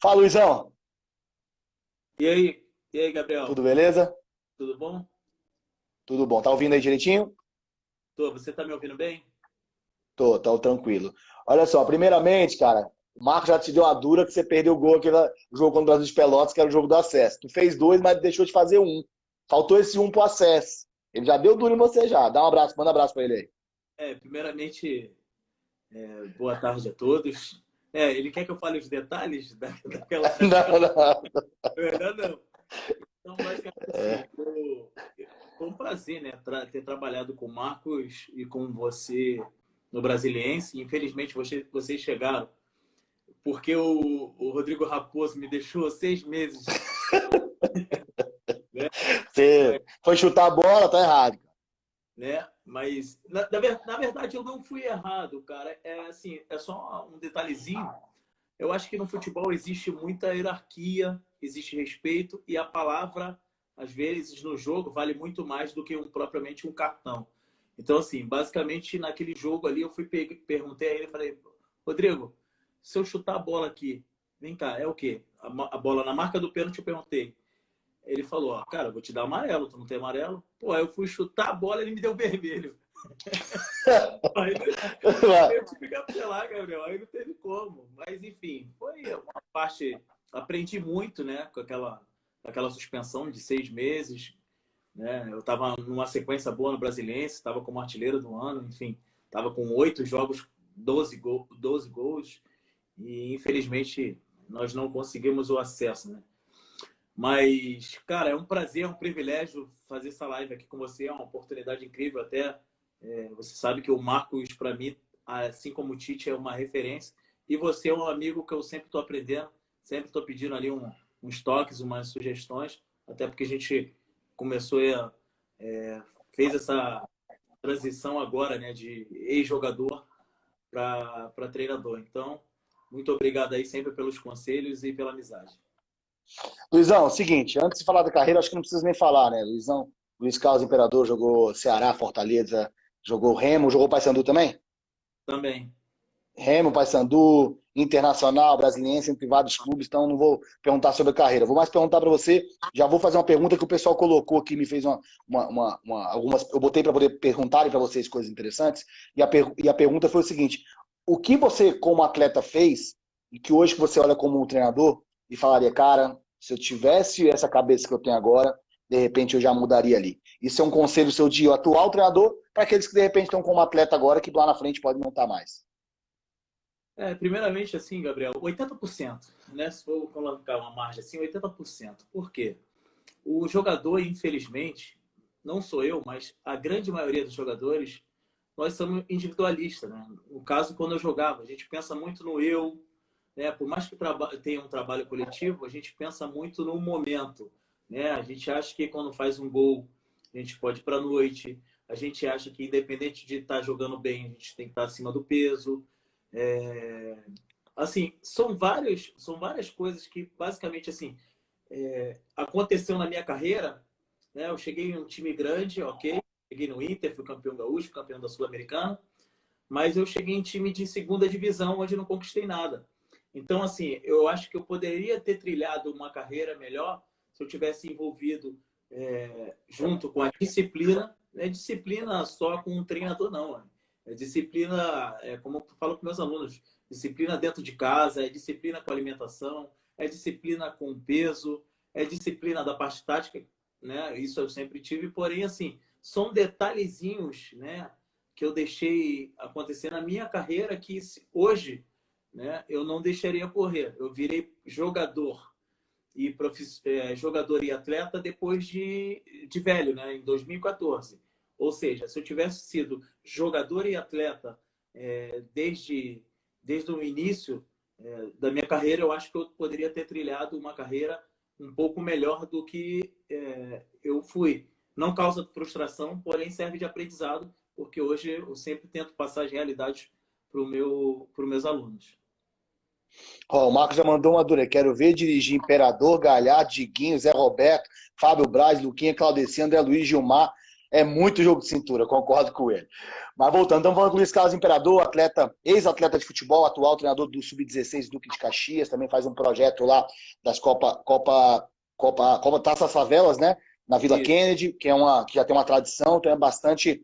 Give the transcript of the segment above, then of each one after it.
Fala, Luizão. E aí? E aí, Gabriel? Tudo beleza? Tudo bom? Tudo bom. Tá ouvindo aí direitinho? Tô, você tá me ouvindo bem? Tô tranquilo. Olha só, primeiramente, cara, o Marco já te deu uma dura que você perdeu o gol aquele jogo contra o Brasil de Pelotas, que era o jogo do acesso. Tu fez dois, mas deixou de fazer um. Faltou esse um pro acesso. Ele já deu duro em você já. Dá um abraço, manda um abraço pra ele aí. Primeiramente, boa tarde a todos. Ele quer que eu fale os detalhes daquela Não, não. Melhor não. Então, basicamente assim, foi um prazer, né, ter trabalhado com o Marcos e com você no Brasiliense. Infelizmente, vocês chegaram porque o Rodrigo Raposo me deixou 6 meses, né? Você foi chutar a bola, tá errado. Mas na verdade eu não fui errado, cara. É assim, é só um detalhezinho. Eu acho que no futebol existe muita hierarquia, existe respeito e a palavra, às vezes, no jogo vale muito mais do que propriamente um cartão. Então, assim, basicamente naquele jogo ali eu perguntei a ele, falei, Rodrigo, se eu chutar a bola aqui, vem cá, é o quê? A bola na marca do pênalti eu perguntei. Ele falou, ó, cara, eu vou te dar amarelo, tu não tem amarelo? Pô, aí eu fui chutar a bola e ele me deu vermelho. Aí eu tive que apelar, Gabriel, aí não teve como. Mas, enfim, foi uma parte... Aprendi muito, né, com aquela suspensão de 6 meses, né? Eu estava numa sequência boa no Brasiliense, estava como artilheiro do ano, enfim. Estava com 8 jogos, 12 gols. E, infelizmente, nós não conseguimos o acesso, né? Mas, cara, é um prazer, é um privilégio fazer essa live aqui com você. É uma oportunidade incrível. Até você sabe que o Marcos, para mim, assim como o Tite, é uma referência. E você é um amigo que eu sempre estou aprendendo, sempre estou pedindo ali uns toques, umas sugestões. Até porque a gente começou fez essa transição agora, né, de ex-jogador para treinador. Então, muito obrigado aí sempre pelos conselhos e pela amizade. Luizão, é o seguinte, antes de falar da carreira, acho que não precisa nem falar, né? Luizão, Luiz Carlos Imperador jogou Ceará, Fortaleza, jogou Remo, jogou Paysandu também? Também. Remo, Paysandu, Internacional, Brasiliense, entre vários clubes, então não vou perguntar sobre a carreira. Vou mais perguntar para você, já vou fazer uma pergunta que o pessoal colocou aqui, me fez algumas, eu botei para poder perguntarem para vocês coisas interessantes, e a pergunta foi o seguinte, o que você como atleta fez, e que hoje que você olha como um treinador, e falaria, cara, se eu tivesse essa cabeça que eu tenho agora, de repente eu já mudaria ali. Isso é um conselho seu de atual treinador, para aqueles que de repente estão como atleta agora, que lá na frente pode não estar mais. Primeiramente, assim, Gabriel, 80%, né? Se for colocar uma margem assim, 80%. Por quê? O jogador, infelizmente, não sou eu, mas a grande maioria dos jogadores, nós somos individualistas, né? No caso, quando eu jogava, a gente pensa muito no eu, né? Por mais que tenha um trabalho coletivo, a gente pensa muito no momento, né? A gente acha que quando faz um gol, a gente pode ir para a noite, a gente acha que independente de estar jogando bem, a gente tem que estar acima do peso. É... Assim, são várias coisas que basicamente assim aconteceu na minha carreira, né? Eu cheguei em um time grande, ok, cheguei no Inter, fui campeão gaúcho, campeão da Sul-Americana, mas eu cheguei em time de segunda divisão, onde não conquistei nada. Então, assim, eu acho que eu poderia ter trilhado uma carreira melhor se eu tivesse envolvido junto com a disciplina. Não é disciplina só com um treinador, não. É disciplina, como eu falo com meus alunos, disciplina dentro de casa, é disciplina com alimentação, é disciplina com peso, é disciplina da parte tática, né? Isso eu sempre tive, porém, assim, são detalhezinhos, né, que eu deixei acontecer na minha carreira que hoje, né, eu não deixaria correr. Eu virei jogador e atleta depois de velho, né, em 2014. Ou seja, se eu tivesse sido jogador e atleta desde o início da minha carreira, eu acho que eu poderia ter trilhado uma carreira um pouco melhor do que eu fui. Não causa frustração, porém serve de aprendizado, porque hoje eu sempre tento passar as realidades para os meus alunos. Ó, o Marcos já mandou uma dura. Quero ver dirigir Imperador, Galhardo, Diguinho, Zé Roberto, Fábio Braz, Luquinha, Claudeci, André Luiz, Gilmar. É muito jogo de cintura, concordo com ele. Mas voltando, estamos falando com o Luiz Carlos Imperador, atleta, ex-atleta de futebol, atual treinador do Sub-16 Duque de Caxias, também faz um projeto lá das Copa Taças Favelas, né? Na Vila Isso. Kennedy, que já tem uma tradição, então é bastante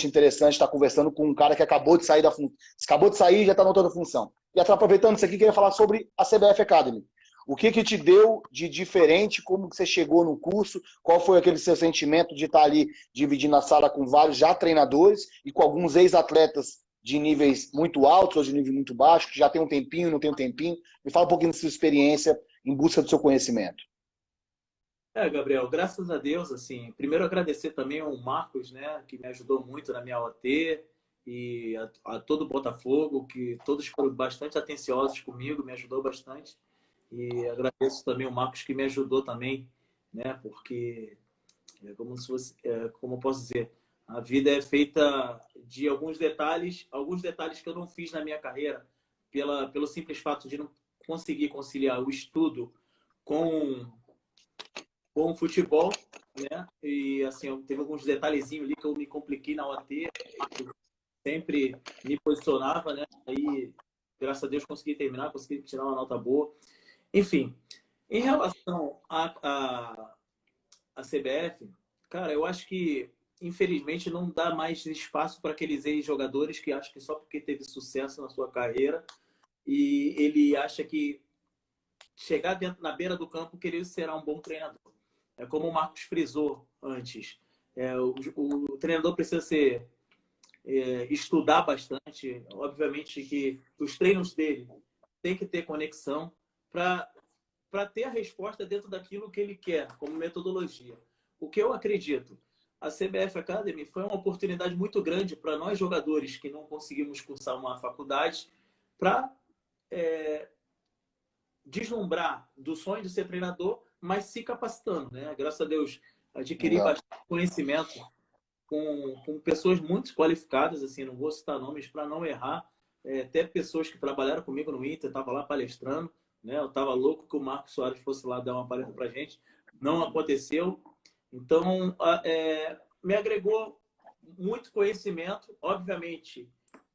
interessante estar conversando com um cara que acabou de sair acabou de sair e já está notando função. E aproveitando isso aqui, queria falar sobre a CBF Academy. O que te deu de diferente? Como que você chegou no curso? Qual foi aquele seu sentimento de estar ali dividindo a sala com vários já treinadores e com alguns ex-atletas de níveis muito altos ou de nível muito baixo, que já tem um tempinho, não tem um tempinho? Me fala um pouquinho da sua experiência em busca do seu conhecimento. Gabriel, graças a Deus, assim, primeiro agradecer também ao Marcos, né, que me ajudou muito na minha OT, e a todo o Botafogo, que todos foram bastante atenciosos comigo, me ajudou bastante. E agradeço também ao Marcos que me ajudou também, né, porque, como eu posso dizer, a vida é feita de alguns detalhes que eu não fiz na minha carreira, pelo simples fato de não conseguir conciliar o estudo com o futebol, né? E assim, teve alguns detalhezinhos ali que eu me compliquei na OT, sempre me posicionava, né? Aí, graças a Deus, consegui terminar, consegui tirar uma nota boa. Enfim, em relação à CBF, cara, eu acho que, infelizmente, não dá mais espaço para aqueles ex-jogadores que acham que só porque teve sucesso na sua carreira e ele acha que chegar na beira do campo que ele será um bom treinador. É como o Marcos frisou antes. O treinador precisa estudar bastante. Obviamente que os treinos dele têm que ter conexão para ter a resposta dentro daquilo que ele quer, como metodologia. O que eu acredito, a CBF Academy foi uma oportunidade muito grande para nós jogadores que não conseguimos cursar uma faculdade para deslumbrar do sonho de ser treinador, mas se capacitando, né? Graças a Deus, adquiri Exato. bastante conhecimento com pessoas muito qualificadas, assim, não vou citar nomes para não errar, até pessoas que trabalharam comigo no Inter, estava lá palestrando, né? Eu estava louco que o Marcos Soares fosse lá dar uma palestra para a gente, não aconteceu. Então, me agregou muito conhecimento, obviamente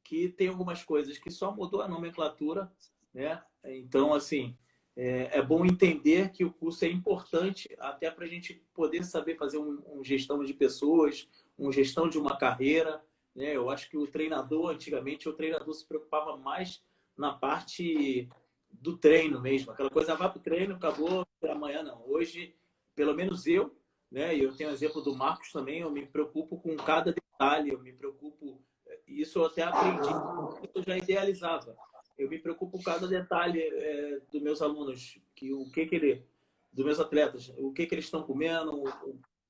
que tem algumas coisas que só mudou a nomenclatura, né? Então, assim, é bom entender que o curso é importante até para a gente poder saber fazer um gestão de pessoas, uma gestão de uma carreira, né? Eu acho que antigamente, o treinador se preocupava mais na parte do treino mesmo. Aquela coisa, vai para o treino, acabou, amanhã não. Hoje, pelo menos eu, né? E eu tenho o exemplo do Marcos também, eu me preocupo com cada detalhe, eu me preocupo... Isso eu até aprendi, eu já idealizava. Eu me preocupo com cada detalhe dos meus alunos, dos meus atletas, o que eles estão comendo,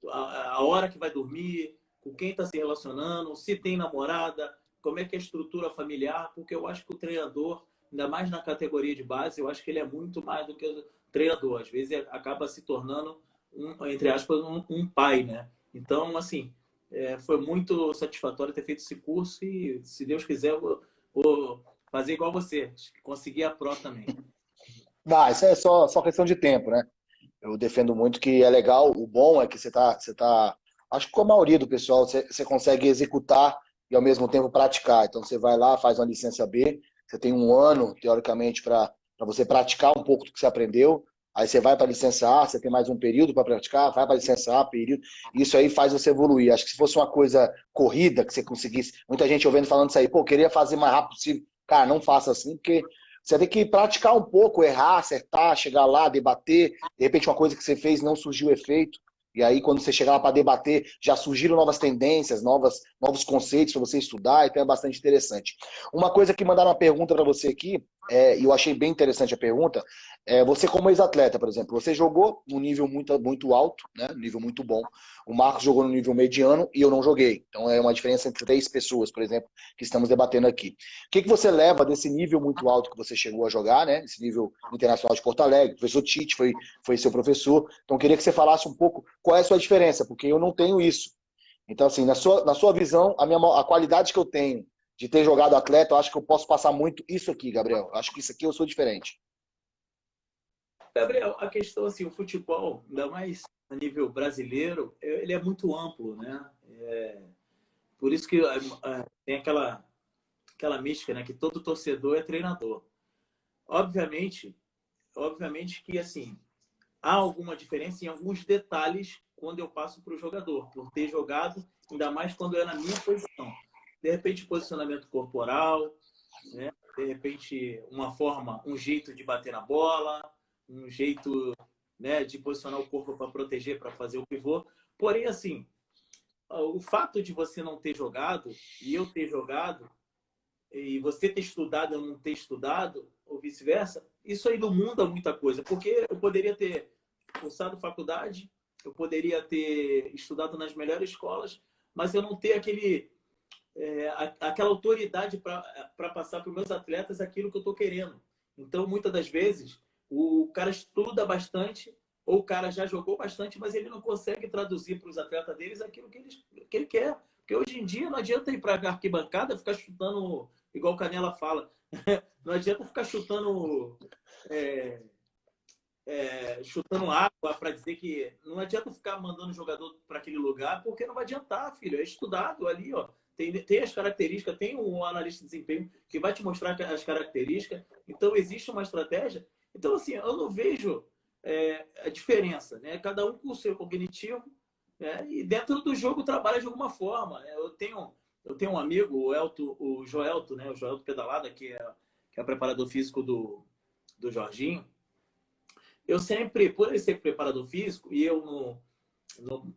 a hora que vai dormir, com quem está se relacionando, se tem namorada, como é que é a estrutura familiar, porque eu acho que o treinador, ainda mais na categoria de base, eu acho que ele é muito mais do que o treinador. Às vezes acaba se tornando, entre aspas, um pai, né? Então, assim, foi muito satisfatório ter feito esse curso e, se Deus quiser, eu vou fazer igual você, conseguir a pró também. Isso é só questão de tempo, né? Eu defendo muito que é legal, o bom é que você tá, acho que com a maioria do pessoal, você consegue executar e ao mesmo tempo praticar. Então você vai lá, faz uma licença B, você tem um ano, teoricamente, para você praticar um pouco do que você aprendeu, aí você vai para a licença A, você tem mais um período para praticar, vai para a licença A, período, isso aí faz você evoluir. Acho que se fosse uma coisa corrida, que você conseguisse, muita gente ouvindo falando isso aí, pô, queria fazer mais rápido possível. Cara, não faça assim, porque você tem que praticar um pouco, errar, acertar, chegar lá, debater. De repente, uma coisa que você fez não surgiu efeito. E aí, quando você chegar lá para debater, já surgiram novas tendências, novos conceitos para você estudar. Então, é bastante interessante. Uma coisa que mandaram uma pergunta para você aqui, e eu achei bem interessante a pergunta, você como ex-atleta, por exemplo, você jogou num nível muito alto, né, nível muito bom. O Marcos jogou no nível mediano e eu não joguei. Então, é uma diferença entre 3 pessoas, por exemplo, que estamos debatendo aqui. O que você leva desse nível muito alto que você chegou a jogar, né? Esse nível internacional de Porto Alegre, o professor Tite foi seu professor. Então, eu queria que você falasse um pouco qual é a sua diferença, porque eu não tenho isso. Então, assim, na sua visão, a qualidade que eu tenho de ter jogado atleta, eu acho que eu posso passar muito isso aqui, Gabriel. Eu acho que isso aqui eu sou diferente. Gabriel, a questão assim, o futebol, ainda mais a nível brasileiro, ele é muito amplo, né? Por isso que tem aquela mística, né? Que todo torcedor é treinador. Obviamente, obviamente que, assim, há alguma diferença em alguns detalhes quando eu passo para o jogador, por ter jogado, ainda mais quando é na minha posição. De repente, posicionamento corporal, né? De repente, uma forma, um jeito de bater na bola, um jeito, né, de posicionar o corpo para proteger, para fazer o pivô. Porém, assim, o fato de você não ter jogado e eu ter jogado, e você ter estudado e eu não ter estudado, ou vice-versa, isso aí não muda muita coisa, porque eu poderia ter cursado faculdade, eu poderia ter estudado nas melhores escolas, mas eu não ter aquela autoridade para passar para os meus atletas aquilo que eu estou querendo. Então, muitas das vezes, o cara estuda bastante, ou o cara já jogou bastante, mas ele não consegue traduzir para os atletas deles aquilo que ele quer. Porque hoje em dia não adianta ir para a arquibancada ficar chutando, igual o Canela fala, não adianta ficar chutando chutando água para dizer que não adianta ficar mandando o jogador para aquele lugar, porque não vai adiantar, filho. É estudado ali, ó. Tem as características, tem um analista de desempenho que vai te mostrar as características. Então, existe uma estratégia. Então, assim, eu não vejo a diferença, né? Cada um com o seu cognitivo, né? E dentro do jogo trabalha de alguma forma. Eu tenho um amigo, o Joelto, né? O Joelto Pedalada, que é preparador físico do Jorginho. Eu sempre, por ele ser preparador físico, e eu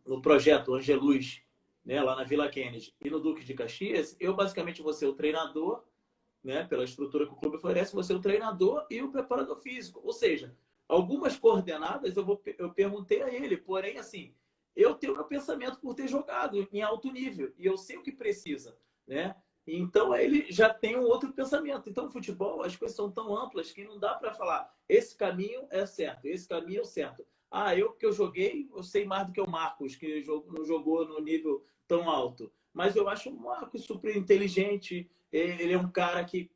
no projeto Angelus, né, lá na Vila Kennedy, e no Duque de Caxias, eu basicamente vou ser o treinador, né, pela estrutura que o clube oferece, vou ser o treinador e o preparador físico. Ou seja, algumas coordenadas eu perguntei a ele, porém, assim, eu tenho meu pensamento por ter jogado em alto nível, e eu sei o que precisa, né? Então, ele já tem um outro pensamento. Então, no futebol, as coisas são tão amplas que não dá para falar esse caminho é certo, esse caminho é o certo. Porque eu joguei, eu sei mais do que o Marcos, que não jogou no nível tão alto. Mas eu acho o Marcos super inteligente. Ele é um cara que,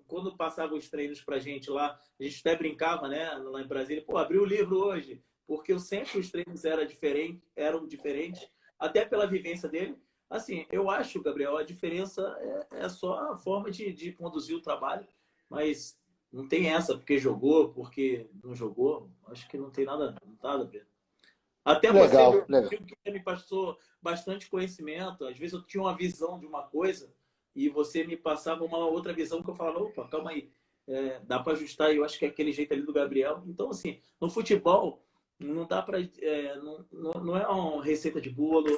quando passava os treinos pra gente lá, a gente até brincava, né, lá em Brasília, abriu o livro hoje, porque eu sempre os treinos eram diferentes, até pela vivência dele. Assim, eu acho, Gabriel, a diferença é só a forma de conduzir o trabalho, mas não tem essa, porque jogou, porque não jogou. Acho que não tem nada a ver. Até você, Legal, meu legal. amigo, que me passou bastante conhecimento. Às vezes eu tinha uma visão de uma coisa e você me passava uma outra visão que eu falava, opa, calma aí, dá para ajustar. E eu acho que é aquele jeito ali do Gabriel. Então, assim, no futebol, não dá para... não é uma receita de bolo,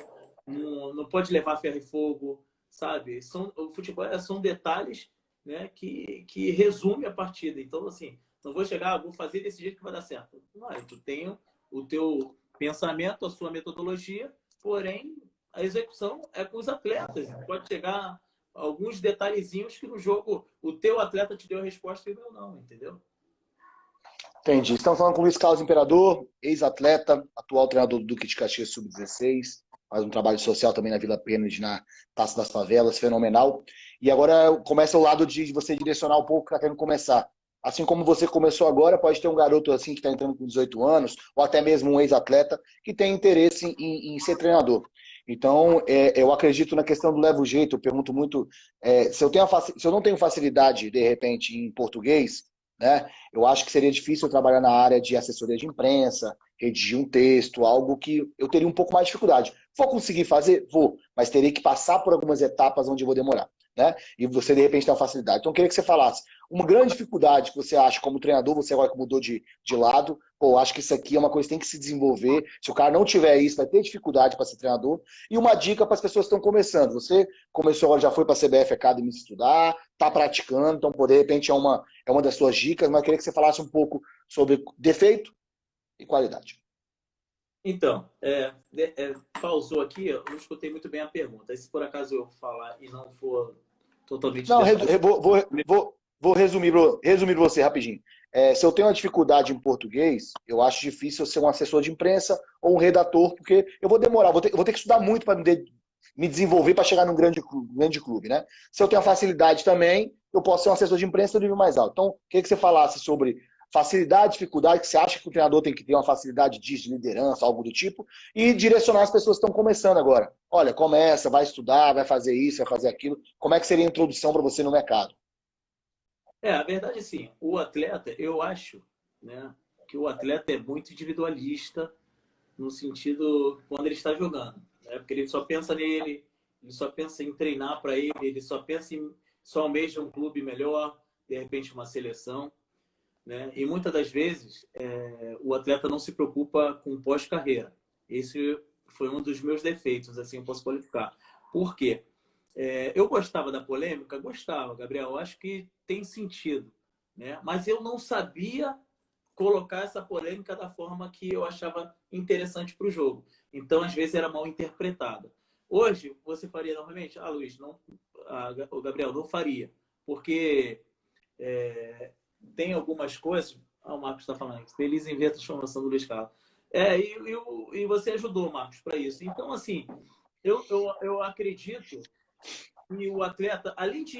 não pode levar ferro e fogo, sabe? O futebol são detalhes, né, que resume a partida. Então, assim, não vou chegar, vou fazer desse jeito que vai dar certo. Não, tu tem o teu pensamento, a sua metodologia, porém, a execução é com os atletas. Pode chegar alguns detalhezinhos que no jogo o teu atleta te deu a resposta e o meu não, entendeu? Entendi. Estamos falando com o Luiz Carlos Imperador, ex-atleta, atual treinador do Duque de Caxias Sub-16, faz um trabalho social também na Vila Kennedy, na Taça das Favelas, fenomenal. E agora começa o lado de você direcionar um pouco para quem começar. Assim como você começou agora, pode ter um garoto assim que está entrando com 18 anos, ou até mesmo um ex-atleta, que tem interesse em ser treinador. Então, eu acredito na questão do leva o jeito. Eu pergunto muito se eu não tenho facilidade, de repente, em português, né? Eu acho que seria difícil eu trabalhar na área de assessoria de imprensa, redigir um texto, algo que eu teria um pouco mais de dificuldade. Vou conseguir fazer? Vou, mas teria que passar por algumas etapas onde eu vou demorar, né? E você, de repente, tem uma facilidade. Então, eu queria que você falasse uma grande dificuldade que você acha como treinador, você agora que mudou de lado, acho que isso aqui é uma coisa que tem que se desenvolver. Se o cara não tiver isso, vai ter dificuldade para ser treinador. E uma dica para as pessoas que estão começando. Você começou agora, já foi para a CBF Academy estudar, está praticando, então, de repente, é uma das suas dicas, mas eu queria que você falasse um pouco sobre defeito e qualidade. Então, pausou aqui, eu não escutei muito bem a pergunta. Se por acaso eu falar e não for totalmente... Não, vou resumir para você rapidinho. Se eu tenho uma dificuldade em português, eu acho difícil eu ser um assessor de imprensa ou um redator, porque eu vou demorar, vou ter que estudar muito para me desenvolver para chegar num grande clube, né? Se eu tenho a facilidade também, eu posso ser um assessor de imprensa do nível mais alto. Então, queria que você falasse sobre facilidade, dificuldade, que você acha que o treinador tem que ter uma facilidade de liderança, algo do tipo, e direcionar as pessoas que estão começando agora. Olha, começa, vai estudar, vai fazer isso, vai fazer aquilo. Como é que seria a introdução para você no mercado? A verdade é assim, o atleta, eu acho, né, que o atleta é muito individualista no sentido quando ele está jogando, né? Porque ele só pensa nele, ele só pensa em treinar para ele, ele só pensa em só almeja um clube melhor, de repente uma seleção, né? E muitas das vezes o atleta não se preocupa com pós-carreira. Esse foi um dos meus defeitos, assim eu posso qualificar. Por quê? Eu gostava da polêmica? Gostava, Gabriel. Eu acho que tem sentido, né? Mas eu não sabia colocar essa polêmica da forma que eu achava interessante para o jogo. Então, às vezes, era mal interpretada. Hoje, você faria novamente? Ah, Luiz, não, o Gabriel, não faria. Porque tem algumas coisas... Ah, o Marcos está falando. Feliz em ver a transformação do Luiz Carlos. E você ajudou, Marcos, para isso. Então, assim, eu acredito que o atleta, além de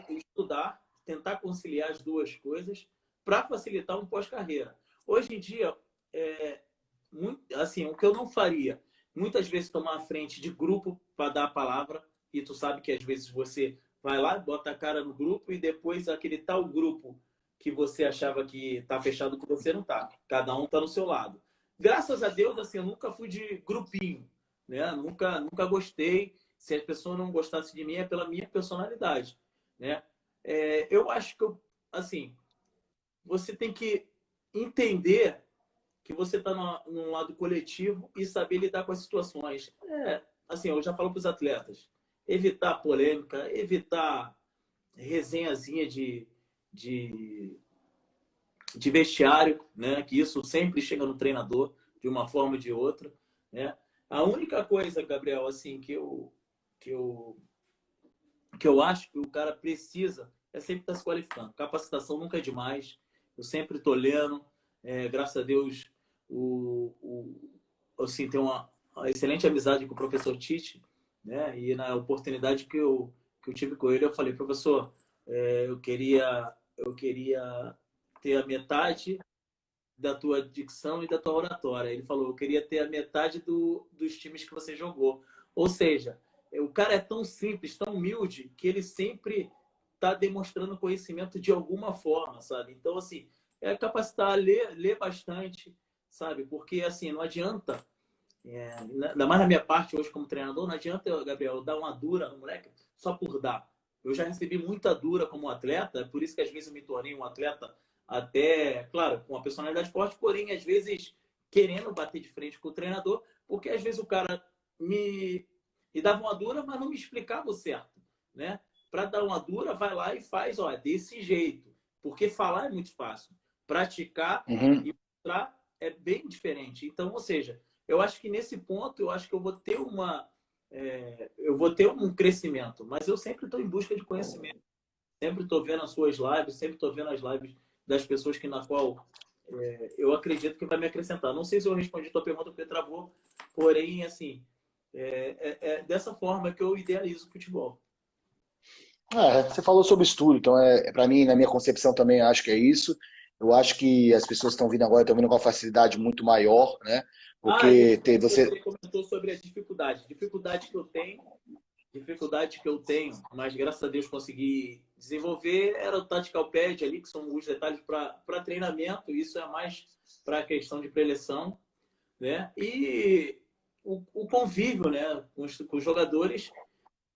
estudar, tentar conciliar as duas coisas para facilitar um pós-carreira. Hoje em dia, assim, o que eu não faria, muitas vezes tomar a frente de grupo para dar a palavra, e tu sabe que às vezes você vai lá, bota a cara no grupo e depois aquele tal grupo que você achava que tá fechado com você não tá. Cada um tá no seu lado. Graças a Deus, assim, eu nunca fui de grupinho, né? Nunca gostei. Se a pessoa não gostasse de mim, é pela minha personalidade, né? Eu acho que, assim, você tem que entender que você está num lado coletivo e saber lidar com as situações. Assim, eu já falo para os atletas, evitar polêmica, evitar resenhazinha de, de vestiário, né? Que isso sempre chega no treinador, de uma forma ou de outra, né? A única coisa, Gabriel, assim, que eu, que eu acho que o cara precisa é sempre estar se qualificando. Capacitação nunca é demais. Eu sempre estou lendo. Graças a Deus, assim, tenho uma excelente amizade com o professor Tite, né? E na oportunidade que eu tive com ele, eu falei, professor, eu queria ter a metade da tua dicção e da tua oratória. Ele falou, eu queria ter a metade dos times que você jogou. Ou seja, o cara é tão simples, tão humilde, que ele sempre está demonstrando conhecimento de alguma forma, sabe? Então, assim, capacitar, ler bastante, sabe? Porque, assim, não adianta, ainda mais na minha parte hoje como treinador, não adianta, Gabriel, dar uma dura no moleque só por dar. Eu já recebi muita dura como atleta, por isso que às vezes eu me tornei um atleta até, claro, com uma personalidade forte, porém, às vezes, querendo bater de frente com o treinador, porque às vezes o cara me dava uma dura, mas não me explicava o certo, né? Para dar uma dura, vai lá e faz, ó, desse jeito. Porque falar é muito fácil. Praticar Uhum. e mostrar é bem diferente. Então, ou seja, eu acho que nesse ponto, eu acho que eu vou ter um crescimento, mas eu sempre estou em busca de conhecimento. Sempre estou vendo as suas lives, sempre estou vendo as lives das pessoas na qual eu acredito que vai me acrescentar. Não sei se eu respondi a tua pergunta porque travou, porém, assim, é dessa forma que eu idealizo o futebol. Você falou sobre estudo, então para mim, na minha concepção também acho que é isso. Eu acho que as pessoas que estão vindo agora estão vindo com uma facilidade muito maior, né? Porque Isso, você. você comentou sobre a dificuldade. Dificuldade que eu tenho, mas graças a Deus consegui desenvolver, era o Tactical Pad ali, que são os detalhes para treinamento, isso é mais para a questão de preleção, né? E o convívio, né, com os jogadores,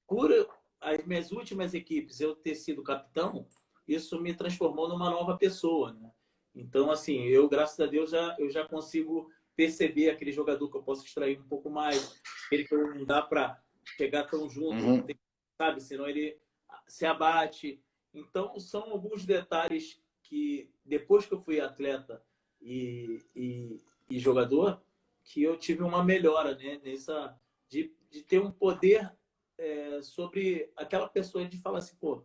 por as minhas últimas equipes eu ter sido capitão, isso me transformou numa nova pessoa, né? Então, assim, eu, graças a Deus, eu já consigo perceber aquele jogador que eu posso extrair um pouco mais, ele que não dá para chegar tão junto, Uhum. sabe? Senão ele se abate. Então, são alguns detalhes que, depois que eu fui atleta e jogador, que eu tive uma melhora, né? De ter um poder sobre aquela pessoa, de falar assim, pô,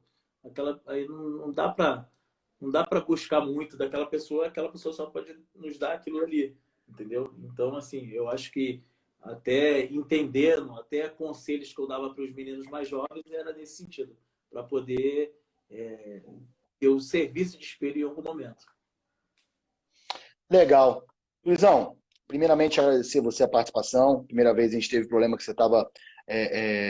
aí não dá para buscar muito daquela pessoa, aquela pessoa só pode nos dar aquilo ali, entendeu? Então, assim, eu acho que até entendendo, até conselhos que eu dava para os meninos mais jovens era nesse sentido, para poder ter o serviço de espelho em algum momento. Legal. Luizão, primeiramente agradecer você a participação. Primeira vez a gente teve problema que você estava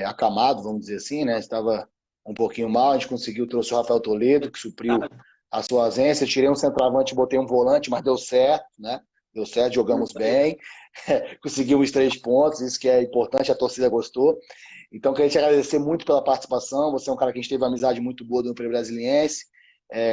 acamado, vamos dizer assim, né? Estava um pouquinho mal, a gente conseguiu, trouxe o Rafael Toledo, que supriu a sua ausência. Tirei um centroavante, botei um volante, mas deu certo, né? Deu certo, jogamos bem. Conseguimos 3 pontos, isso que é importante, a torcida gostou. Então, queria te agradecer muito pela participação. Você é um cara que a gente teve uma amizade muito boa do Brasiliense,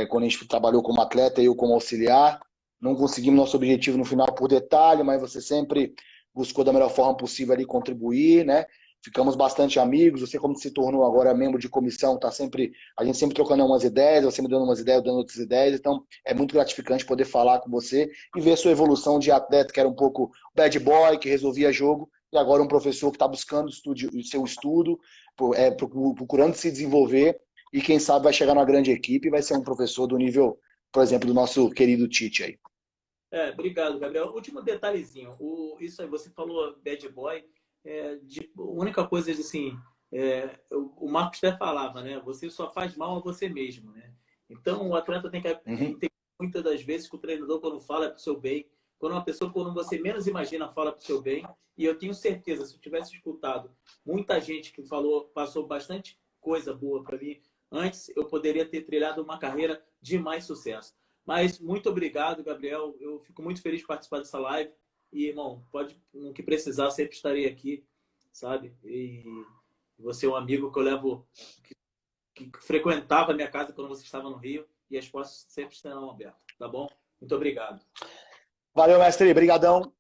quando a gente trabalhou como atleta e eu como auxiliar. Não conseguimos nosso objetivo no final por detalhe, mas você sempre buscou da melhor forma possível ali contribuir, né? Ficamos bastante amigos. Você, como se tornou agora membro de comissão, tá sempre, a gente sempre trocando umas ideias, você me dando umas ideias, eu dando outras ideias. Então, é muito gratificante poder falar com você e ver sua evolução de atleta, que era um pouco bad boy, que resolvia jogo, e agora um professor que está buscando o seu estudo, procurando se desenvolver e quem sabe vai chegar numa grande equipe e vai ser um professor do nível, por exemplo, do nosso querido Tite aí. Obrigado, Gabriel. Último detalhezinho. Isso aí, você falou bad boy. A única coisa assim, o Marcos até falava, né? Você só faz mal a você mesmo, né? Então o atleta tem que entender muitas das vezes que o treinador, quando fala, é para o seu bem. Quando uma pessoa, quando você menos imagina, fala para o seu bem. E eu tenho certeza, se eu tivesse escutado muita gente que falou, passou bastante coisa boa para mim, antes eu poderia ter trilhado uma carreira de mais sucesso. Mas muito obrigado, Gabriel. Eu fico muito feliz de participar dessa live. E, irmão, pode, no que precisar, sempre estarei aqui, sabe? E você é um amigo que eu levo, que frequentava a minha casa quando você estava no Rio, e as portas sempre estarão abertas, tá bom? Muito obrigado. Valeu, mestre. Brigadão.